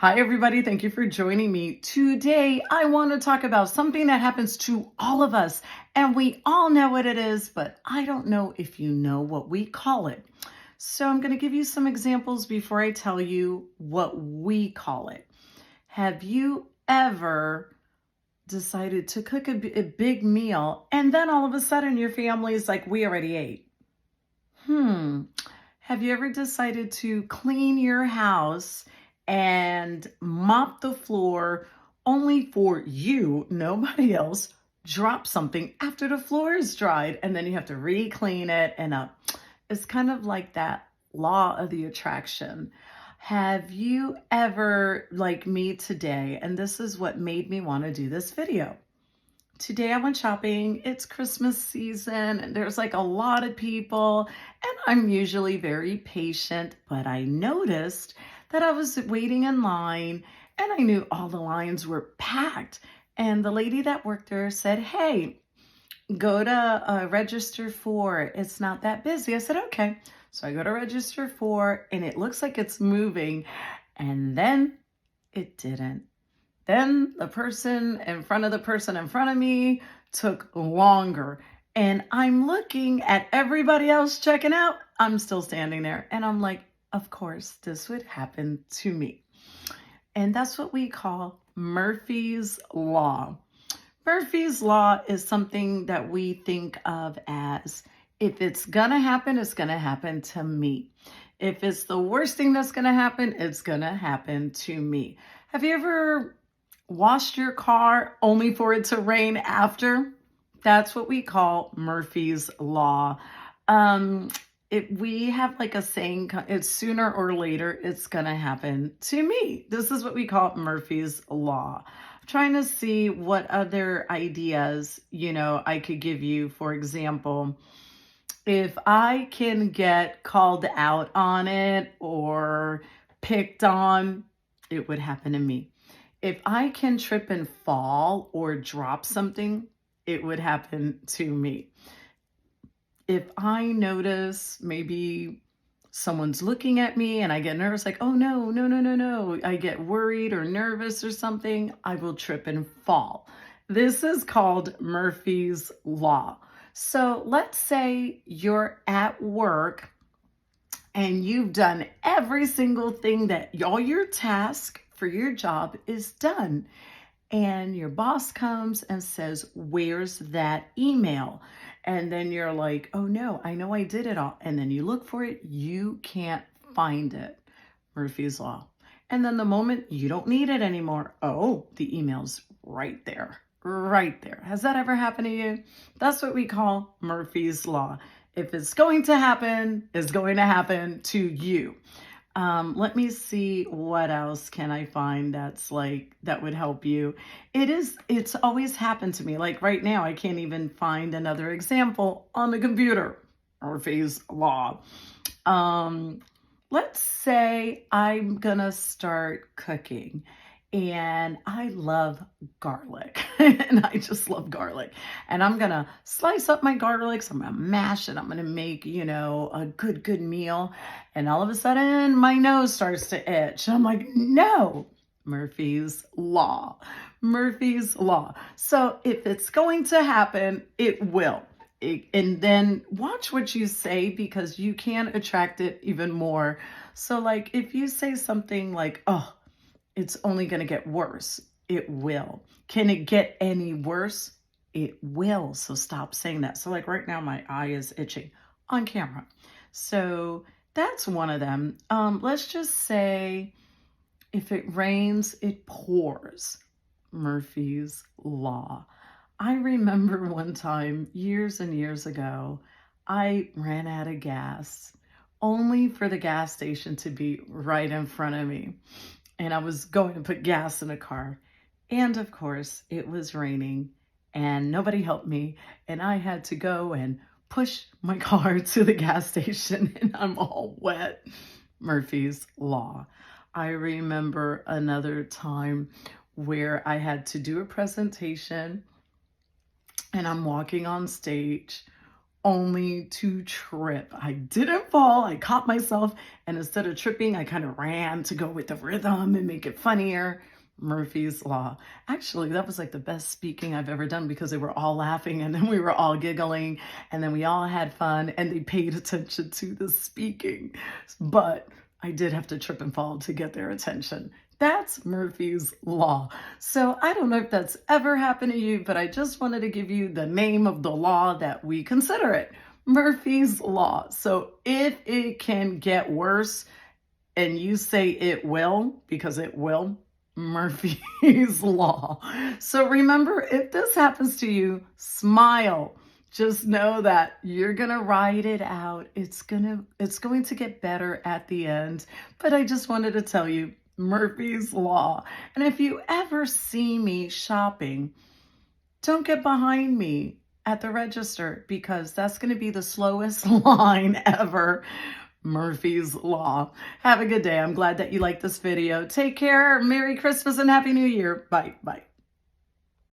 Hi, everybody. Thank you for joining me. Today, I want to talk about something that happens to all of us, and we all know what it is, but I don't know if you know what we call it. So, I'm going to give you some examples before I tell you what we call it. Have you ever decided to cook a big meal, and then all of a sudden your family is like, we already ate? Have you ever decided to clean your house and mop the floor only for you, nobody else, drop something after the floor is dried and then you have to re-clean it and up? It's kind of like that law of the attraction. Have you ever, like me today, and this is what made me want to do this video. Today I went shopping. It's Christmas season and there's like a lot of people, and I'm usually very patient, but I noticed that I was waiting in line and I knew all the lines were packed. And the lady that worked there said, "Hey, go to register 4. It's not that busy." I said, "Okay." So I go to register 4 and it looks like it's moving, and then it didn't. Then the person in front of the person in front of me took longer. And I'm looking at everybody else checking out. I'm still standing there. And I'm like, of course, this would happen to me. And that's what we call Murphy's Law. Murphy's Law is something that we think of as, if it's going to happen, it's going to happen to me. If it's the worst thing that's going to happen, it's going to happen to me. Have you ever washed your car only for it to rain after? That's what we call Murphy's Law. We have like a saying, it's sooner or later, it's going to happen to me. This is what we call Murphy's Law. I'm trying to see what other ideas, I could give you. For example, if I can get called out on it or picked on, it would happen to me. If I can trip and fall or drop something, it would happen to me. If I notice maybe someone's looking at me and I get nervous, like, oh no, no, no, no, no, I get worried or nervous or something, I will trip and fall. This is called Murphy's Law. So let's say you're at work and you've done every single thing that all your task for your job is done. And your boss comes and says, "Where's that email?" And then you're like, "Oh no, I know I did it all." And then you look for it, you can't find it. Murphy's Law. And then the moment you don't need it anymore, oh, the email's right there. Right there. Has that ever happened to you? That's what we call Murphy's Law. If it's going to happen, it's going to happen to you. Let me see what else can I find that would help you. It's always happened to me. Like right now, I can't even find another example on the computer. Murphy's Law. Let's say I'm gonna start cooking and I love garlic and I just love garlic, and I'm gonna slice up my garlics. I'm gonna mash it. I'm gonna make, a good meal. And all of a sudden my nose starts to itch. I'm like, no, Murphy's Law, Murphy's Law. So if it's going to happen, it will. And then watch what you say, because you can attract it even more. So like if you say something like, oh, it's only going to get worse, it will. Can it get any worse? It will. So stop saying that. So like right now, my eye is itching on camera. So that's one of them. Let's just say if it rains, it pours. Murphy's Law. I remember one time years and years ago, I ran out of gas only for the gas station to be right in front of me. And I was going to put gas in a car. And of course, it was raining and nobody helped me. And I had to go and push my car to the gas station and I'm all wet. Murphy's Law. I remember another time where I had to do a presentation and I'm walking on stage only to trip. I didn't fall. I caught myself. And instead of tripping, I kind of ran to go with the rhythm and make it funnier. Murphy's Law. Actually, that was like the best speaking I've ever done because they were all laughing and then we were all giggling and then we all had fun and they paid attention to the speaking. But I did have to trip and fall to get their attention. That's Murphy's Law. So I don't know if that's ever happened to you, but I just wanted to give you the name of the law that we consider it. Murphy's Law. So if it can get worse and you say it will, because it will, Murphy's Law. So remember, if this happens to you, smile. Just know that you're going to ride it out. It's going to get better at the end. But I just wanted to tell you, Murphy's Law. And if you ever see me shopping, don't get behind me at the register because that's going to be the slowest line ever. Murphy's Law. Have a good day. I'm glad that you liked this video. Take care. Merry Christmas and Happy New Year. Bye. Bye.